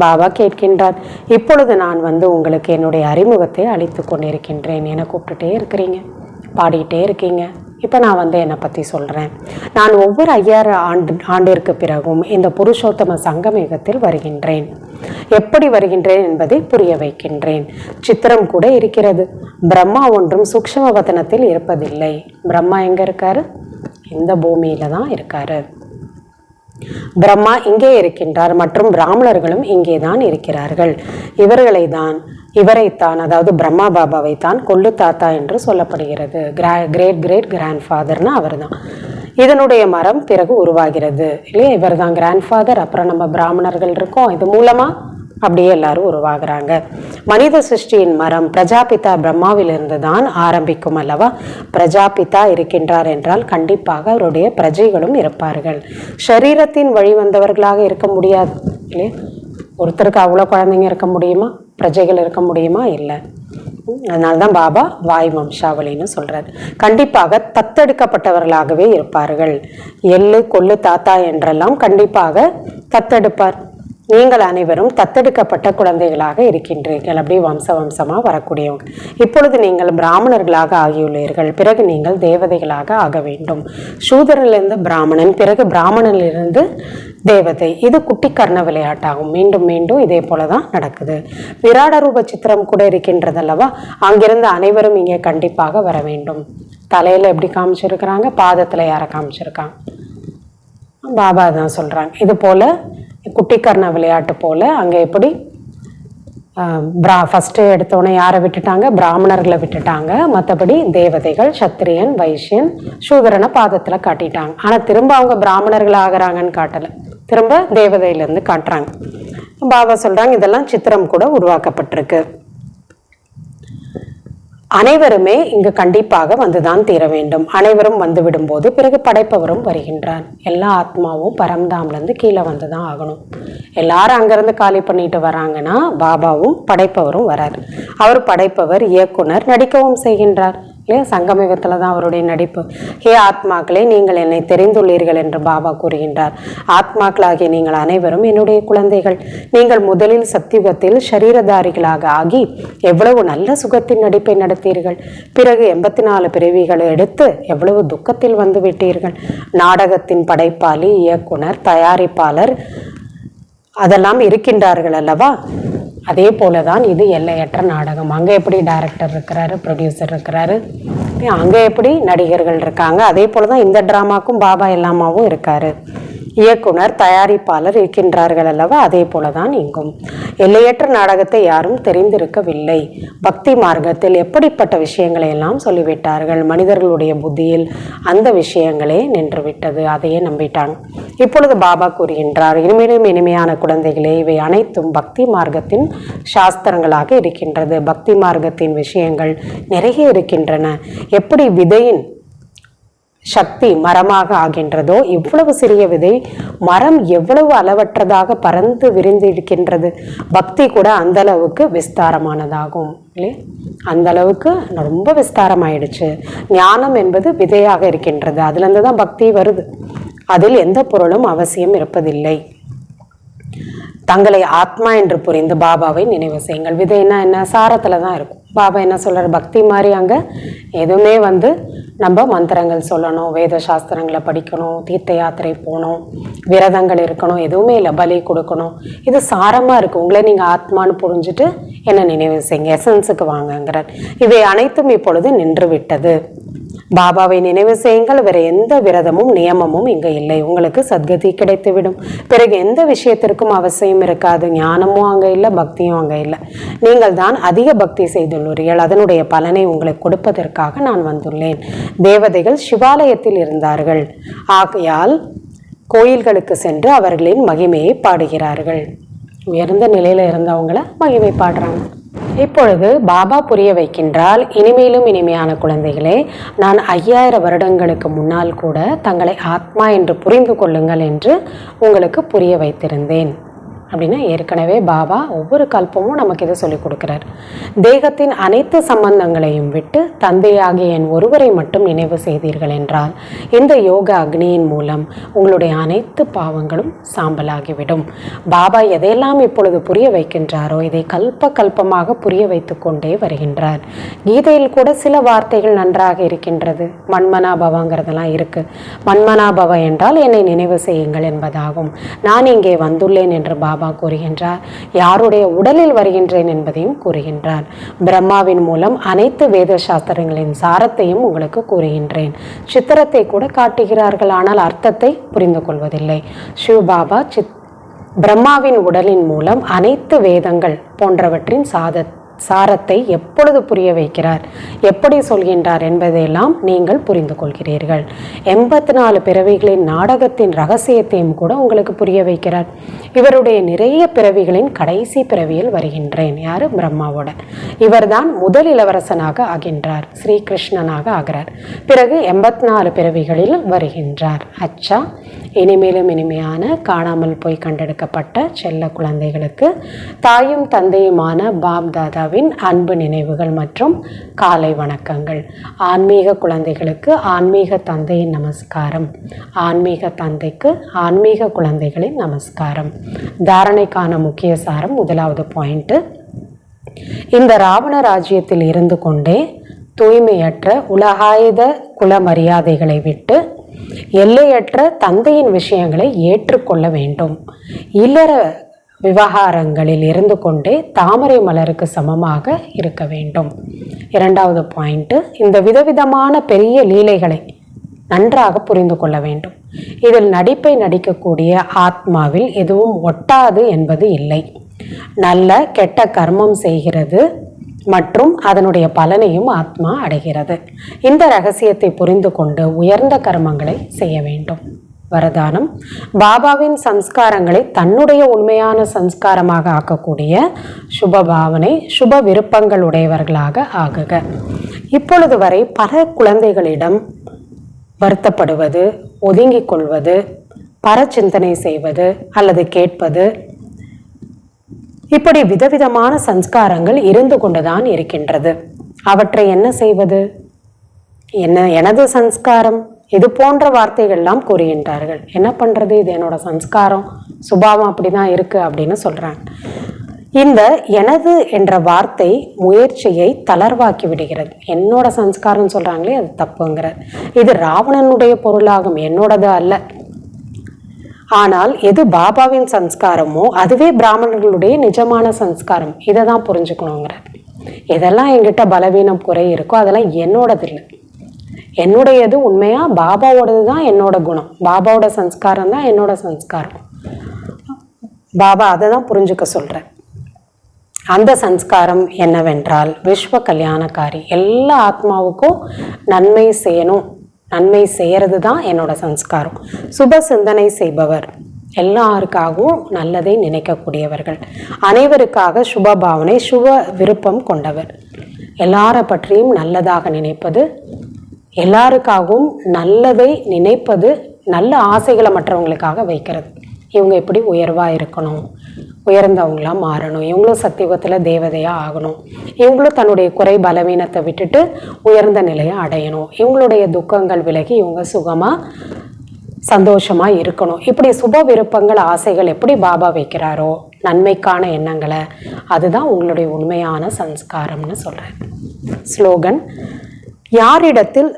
B: பாபா கேட்கின்றார். இப்பொழுது நான் வந்து உங்களுக்கு என்னுடைய அறிமுகத்தை அளித்து கொண்டிருக்கின்றேன். என்னை கூப்பிட்டுட்டே இருக்கிறீங்க, பாடிக்கிட்டே இருக்கீங்க. இப்போ நான் வந்து என்னை பற்றி சொல்கிறேன். நான் ஒவ்வொரு 5000 ஆண்டிற்கு பிறகும் இந்த புருஷோத்தம சங்கமயுகத்தில் வருகின்றேன். எப்படி வருகின்றேன் என்பதை புரிய வைக்கின்றேன். சித்திரம் கூட இருக்கிறது. பிரம்மா ஒன்றும் சூக்ஷ்ம வதனத்தில் இருப்பதில்லை. பிரம்மா எங்கே இருக்காரு? இந்த பூமியில தான் இருக்காரு. பிரம்மா இங்கே இருக்கின்றார் மற்றும் பிராமணர்களும் இங்கே தான் இருக்கிறார்கள். இவரைத்தான் அதாவது பிரம்மா பாபாவை தான் கொள்ளு தாத்தா என்று சொல்லப்படுகிறது. கிரேட் கிராண்ட் ஃபாதர்னா அவர் தான். இதனுடைய மரம் பிறகு உருவாகிறது இல்லையா? இவர் தான் கிராண்ட் ஃபாதர். அப்புறம் நம்ம பிராமணர்கள் இருக்கோம். இது மூலமா அப்படியே எல்லாரும் உருவாகிறாங்க. மனித சிருஷ்டியின் மரம் பிரஜாபிதா பிரம்மாவிலிருந்து தான் ஆரம்பிக்கும் அல்லவா? பிரஜாபிதா இருக்கின்றார் என்றால் கண்டிப்பாக அவருடைய பிரஜைகளும் இருப்பார்கள். சரீரத்தின் வழி வந்தவர்களாக இருக்க முடியாது இல்லையா? ஒருத்தருக்கு அவ்வளோ குழந்தைங்க இருக்க முடியுமா? பிரஜைகள் இருக்க முடியுமா? இல்லை. அதனால்தான் பாபா வாய் வம்சாவளின்னு சொல்றாரு. கண்டிப்பாக தத்தெடுக்கப்பட்டவர்களாகவே இருப்பார்கள். எள்ளு கொள்ளு தாத்தா என்றெல்லாம் கண்டிப்பாக தத்தெடுப்பார். நீங்கள் அனைவரும் தத்தெடுக்கப்பட்ட குழந்தைகளாக இருக்கின்றீர்கள். அப்படியே வம்சமாக வரக்கூடியவங்க. இப்பொழுது நீங்கள் பிராமணர்களாக ஆகியுள்ளீர்கள். பிறகு நீங்கள் தேவதைகளாக ஆக வேண்டும். சூதரிலிருந்து பிராமணன், பிறகு பிராமணனிலிருந்து தேவதை. இது குட்டி கர்ண விளையாட்டாகும். மீண்டும் மீண்டும் இதே போலதான் நடக்குது. விராட ரூப சித்திரம் கூட இருக்கின்றதல்லவா? அங்கிருந்து அனைவரும் இங்கே கண்டிப்பாக வர வேண்டும். தலையில எப்படி காமிச்சிருக்கிறாங்க? பாதத்துல யாரை காமிச்சிருக்காங்க? பாபா தான் சொல்றாங்க. இது போல குட்டிக்கர்ண விளையாட்டு போல அங்கே எப்படி ஃபஸ்ட்டு எடுத்தோடனே யாரை விட்டுட்டாங்க? பிராமணர்களை விட்டுட்டாங்க. மற்றபடி தேவதைகள், சத்திரியன், வைசியன், சூதரனை பாதத்தில் காட்டிட்டாங்க. ஆனால் திரும்ப அவங்க பிராமணர்கள் ஆகிறாங்கன்னு காட்டலை, திரும்ப தேவதையிலேருந்து காட்டுறாங்க. பாபா சொல்கிறாங்க இதெல்லாம் சித்திரம் கூட உருவாக்கப்பட்டிருக்கு. அனைவருமே இங்கு கண்டிப்பாக வந்துதான் தீர வேண்டும். அனைவரும் வந்து விடும்போது பிறகு படைப்பவரும் வருகின்றார். எல்லா ஆத்மாவும் பரம்தாம்லேருந்து கீழே வந்து தான் ஆகணும். எல்லாரும் அங்கேருந்து காலி பண்ணிட்டு வராங்கன்னா பாபாவும் படைப்பவரும் வரார். அவர் படைப்பவர், இயக்குனர், நடிக்கவும் செய்கின்றார் இல்லையா? சங்கமயுகத்தில் தான் அவருடைய நடிப்பு. ஹே ஆத்மாக்களே, நீங்கள் என்னை தெரிந்துள்ளீர்கள் என்று பாபா கூறுகின்றார். ஆத்மாக்களாகிய நீங்கள் அனைவரும் என்னுடைய குழந்தைகள். நீங்கள் முதலில் சத்தியுகத்தில் சரீரதாரிகளாக ஆகி எவ்வளவு நல்ல சுகத்தின் நடிப்பை நடத்தீர்கள். பிறகு 84 பிறவிகளை எடுத்து எவ்வளவு துக்கத்தில் வந்து விட்டீர்கள். நாடகத்தின் படைப்பாளி, இயக்குனர், தயாரிப்பாளர் அதெல்லாம் இருக்கின்றார்கள் அல்லவா? அதே போலதான் இது எல்லையற்ற நாடகம். அங்கே எப்படி டைரக்டர் இருக்கிறாரு, ப்ரொடியூசர் இருக்கிறாரு, அங்கே எப்படி நடிகர்கள் இருக்காங்க, அதே போலதான் இந்த ட்ராமாக்கும் பாபா எல்லாமாவும் இருக்காரு. இயக்குனர், தயாரிப்பாளர் இருக்கின்றார்கள் அல்லவா, அதே போலதான் இங்கும். எல்லையற்ற நாடகத்தை யாரும் தெரிந்திருக்கவில்லை. பக்தி மார்க்கத்தில் எப்படிப்பட்ட விஷயங்களை எல்லாம் சொல்லிவிட்டார்கள். மனிதர்களுடைய புத்தியில் அந்த விஷயங்களே நின்றுவிட்டது, அதையே நம்பிட்டாங்க. இப்பொழுது பாபா கூறுகின்றார், இனிமேலும் இனிமையான குழந்தைகளே, இவை அனைத்தும் பக்தி மார்க்கத்தின் சாஸ்திரங்களாக இருக்கின்றது. பக்தி மார்க்கத்தின் விஷயங்கள் நிறைய இருக்கின்றன. எப்படி விதையின் சக்தி மரமாக ஆகின்றதோ, இவ்வளவு சிறிய விதை மரம் எவ்வளவு அளவற்றதாக பறந்து விரிந்திருக்கின்றது. பக்தி கூட அந்த அளவுக்கு விஸ்தாரமானதாகும் இல்லையே, அந்த அளவுக்கு ரொம்ப விஸ்தாரமாயிடுச்சு. ஞானம் என்பது விதையாக இருக்கின்றது, அதுலேருந்து தான் பக்தி வருது. அதில் எந்த பொருளும் அவசியம் இருப்பதில்லை. தங்களை ஆத்மா என்று புரிந்து பாபாவை நினைவு செய்யுங்கள். விதைன்னா என்ன, சாரத்தில் தான் இருக்கும். பாபா என்ன சொல்கிறார், பக்தி மாதிரி அங்கே எதுவுமே நம்ம மந்திரங்கள் சொல்லணும், வேத சாஸ்திரங்களை படிக்கணும், தீர்த்த யாத்திரை போகணும், விரதங்கள் இருக்கணும், எதுவுமே இல்லை. பலி கொடுக்கணும். இது சாரமாக இருக்குது. உங்களை நீங்கள் ஆத்மான்னு புரிஞ்சுட்டு என்ன நினைவு செய்யுங்க, எசன்ஸுக்கு வாங்கங்கிறார். இவை அனைத்தும் இப்பொழுது நின்று விட்டது. பாபாவை நினைவு செய்யுங்கள். வேற எந்த விரதமும் நியமமும் இங்கே இல்லை. உங்களுக்கு சத்கதி கிடைத்துவிடும். பிறகு எந்த விஷயத்திற்கும் அவசியம் இருக்காது. ஞானமும் அங்கே இல்லை, பக்தியும் அங்கே இல்லை. நீங்கள் தான் அதிக பக்தி செய்துள்ளீர்கள். அதனுடைய பலனை உங்களுக்கு கொடுப்பதற்காக நான் வந்துள்ளேன். தேவதைகள் சிவாலயத்தில் இருந்தார்கள். ஆகையால் கோயில்களுக்கு சென்று அவர்களின் மகிமையை பாடுகிறார்கள். உயர்ந்த நிலையில இருந்தவங்களை மகிமை பாடுறாங்க. இப்பொழுது பாபா புரிய வைக்கின்றால், இனிமேலும் இனிமையான குழந்தைகளே, நான் 5000 வருடங்களுக்கு முன்னால் கூட தங்களை ஆத்மா என்று புரிந்து கொள்ளுங்கள் என்று உங்களுக்கு புரிய வைத்திருந்தேன். அப்படின்னா ஏற்கனவே பாபா ஒவ்வொரு கல்பமும் நமக்கு இதை சொல்லிக் கொடுக்கிறார். தேகத்தின் அனைத்து சம்பந்தங்களையும் விட்டு தந்தையாகிய என் ஒருவரை மட்டும் நினைவு செய்தீர்கள் என்றால் இந்த யோக அக்னியின் மூலம் உங்களுடைய அனைத்து பாவங்களும் சாம்பலாகிவிடும். பாபா எதையெல்லாம் இப்பொழுது புரிய வைக்கின்றாரோ இதை கல்பமாக புரிய வைத்து கொண்டே வருகின்றார். கீதையில் கூட சில வார்த்தைகள் நன்றாக இருக்கின்றது. மன்மனாபவங்கிறதெல்லாம் இருக்கு. மன்மனாபவ என்றால் என்னை நினைவு செய்யுங்கள் என்பதாகும். நான் இங்கே வந்துள்ளேன் என்று பாபா கூறுகின்றார். யாருடைய உடலில் வருகின்றேன் என்பதையும் கூறுகின்றார். பிரம்மாவின் மூலம் அனைத்து வேத சாஸ்திரங்களின் சாரத்தையும் உங்களுக்கு கூறுகின்றேன். சித்திரத்தை கூட காட்டுகிறார்கள், ஆனால் அர்த்தத்தை புரிந்து கொள்வதில்லை. சிவ பாபா பிரம்மாவின் உடலின் மூலம் அனைத்து வேதங்கள் போன்றவற்றின் சாரத்தை எப்பொழுது புரிய வைக்கிறார், எப்படி சொல்கின்றார் என்பதையெல்லாம் நீங்கள் புரிந்து கொள்கிறீர்கள். 84 பிறவிகளின் நாடகத்தின் ரகசியத்தையும் கூட உங்களுக்கு புரிய வைக்கிறார். இவருடைய நிறைய பிறவிகளின் கடைசி பிறவியில் வருகின்றேன். யாரு? பிரம்மாவோட. இவர்தான் முதல் இளவரசனாக ஆகின்றார், ஸ்ரீகிருஷ்ணனாக ஆகிறார். பிறகு 84 பிறவிகளில் வருகின்றார். அச்சா, இனிமேலும் இனிமையான காணாமல் போய் கண்டெடுக்கப்பட்ட செல்ல குழந்தைகளுக்கு தாயும் தந்தையுமான பாப் தாதா அன்பு நினைவுகள் மற்றும் காலை வணக்கங்கள். ஆன்மீக குழந்தைகளுக்கு ஆன்மீக தந்தையின் நமஸ்காரம். ஆன்மீக தந்தைக்கு ஆன்மீக குழந்தைகளின் நமஸ்காரம். தாரணைக்கான முக்கிய சாரம், முதலாவது பாயிண்ட், இந்த ராவண ராஜ்யத்தில் இருந்து கொண்டே தூய்மையற்ற உலகாயுத குல மரியாதைகளை விட்டு எல்லையற்ற தந்தையின் விஷயங்களை ஏற்றுக்கொள்ள வேண்டும். இல்லற விவகாரங்களில் இருந்து கொண்டே தாமரை மலருக்கு சமமாக இருக்க வேண்டும். இரண்டாவது பாயிண்ட், இந்த விதவிதமான பெரிய லீலைகளை நன்றாக புரிந்து கொள்ள வேண்டும். இதில் நடிப்பை நடிக்கக்கூடிய ஆத்மாவில் எதுவும் ஒட்டாது என்பது இல்லை. நல்ல கெட்ட கர்மம் செய்கிறது மற்றும் அதனுடைய பலனையும் ஆத்மா அடைகிறது. இந்த ரகசியத்தை புரிந்து கொண்டு உயர்ந்த கர்மங்களை செய்ய வேண்டும். வரதானம், பாபாவின் சம்ஸ்காரங்களை தன்னுடைய உண்மையான சம்ஸ்காரமாக ஆக்கக்கூடிய சுப பாவனை, சுப விருப்பங்கள் உடையவர்களாக ஆகுக. இப்பொழுது வரை பல குழந்தைகளிடம் வருத்தப்படுவது, ஒதுங்கிக் கொள்வது, பரச்சிந்தனை செய்வது அல்லது கேட்பது, இப்படி விதவிதமான சம்ஸ்காரங்கள் இருந்து கொண்டுதான் இருக்கின்றது. அவற்றை என்ன செய்வது? எனது சம்ஸ்காரம், இது போன்ற வார்த்தைகள்லாம் கூறுகின்றார்கள். என்ன பண்ணுறது? இது என்னோட சம்ஸ்காரம், சுபாவம் அப்படி தான் இருக்குது அப்படின்னு சொல்கிறாங்க. இந்த எனது என்ற வார்த்தை முயற்சியை தளர்வாக்கி விடுகிறது. என்னோட சம்ஸ்காரம் சொல்கிறாங்களே, அது தப்புங்கிறது. இது ராவணனுடைய பொருளாகும், என்னோடது அல்ல. ஆனால் எது பாபாவின் சம்ஸ்காரமோ அதுவே பிராமணர்களுடைய நிஜமான சம்ஸ்காரம். இதை தான் புரிஞ்சுக்கணுங்கிற. இதெல்லாம் என்கிட்ட பலவீனம் குறை இருக்கோ அதெல்லாம் என்னோடது இல்லை. என்னுடையது உண்மையாக பாபாவோடது தான் என்னோட குணம், பாபாவோட சன்ஸ்காரம் தான் என்னோட சன்ஸ்காரம். பாபா அதை தான் புரிஞ்சுக்க சொல்கிறேன். அந்த சன்ஸ்காரம் என்னவென்றால் விஸ்வ கல்யாணக்காரி, எல்லா ஆத்மாவுக்கும் நன்மை செய்யணும், நன்மை செய்கிறது தான் என்னோட சன்ஸ்காரம். சுப சிந்தனை செய்பவர், எல்லாருக்காகவும் நல்லதை நினைக்கக்கூடியவர்கள், அனைவருக்காக சுப பாவனை சுப விருப்பம் கொண்டவர், எல்லாரை பற்றியும் நல்லதாக நினைப்பது, எல்லாருக்காகவும் நல்லதை நினைப்பது, நல்ல ஆசைகளை மற்றவங்களுக்காக வைக்கிறது. இவங்க எப்படி உயர்வாக இருக்கணும், உயர்ந்தவங்களாக மாறணும், இவங்களும் சத்தியுகத்தில் தேவதையாக ஆகணும், இவங்களும் தன்னுடைய குறை பலவீனத்தை விட்டுட்டு உயர்ந்த நிலையை அடையணும், இவங்களுடைய துக்கங்கள் விலகி இவங்க சுகமாக சந்தோஷமாக இருக்கணும். இப்படி சுப விருப்பங்கள் ஆசைகள் எப்படி பாபா வைக்கிறாரோ நன்மைக்கான எண்ணங்களை, அதுதான் உங்களுடைய உண்மையான சன்ஸ்காரம்னு சொல்கிறேன். ஸ்லோகன்: யாரிடத்தில்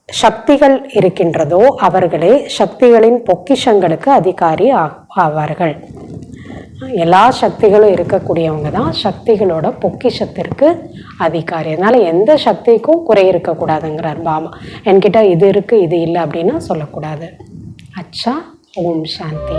B: சக்திகள் இருக்கின்றதோ அவர்களே சக்திகளின் பொக்கிஷங்களுக்கு அதிகாரி ஆவார்கள். எல்லா சக்திகளும் இருக்கக்கூடியவங்க தான் சக்திகளோட பொக்கிஷத்திற்கு அதிகாரி. அதனால் எந்த சக்திக்கும் குறை இருக்கக்கூடாதுங்கிறார் பாபா. என்கிட்ட இது இருக்குது இது இல்லை அப்படின்னு சொல்லக்கூடாது. அச்சா. ஓம் சாந்தி.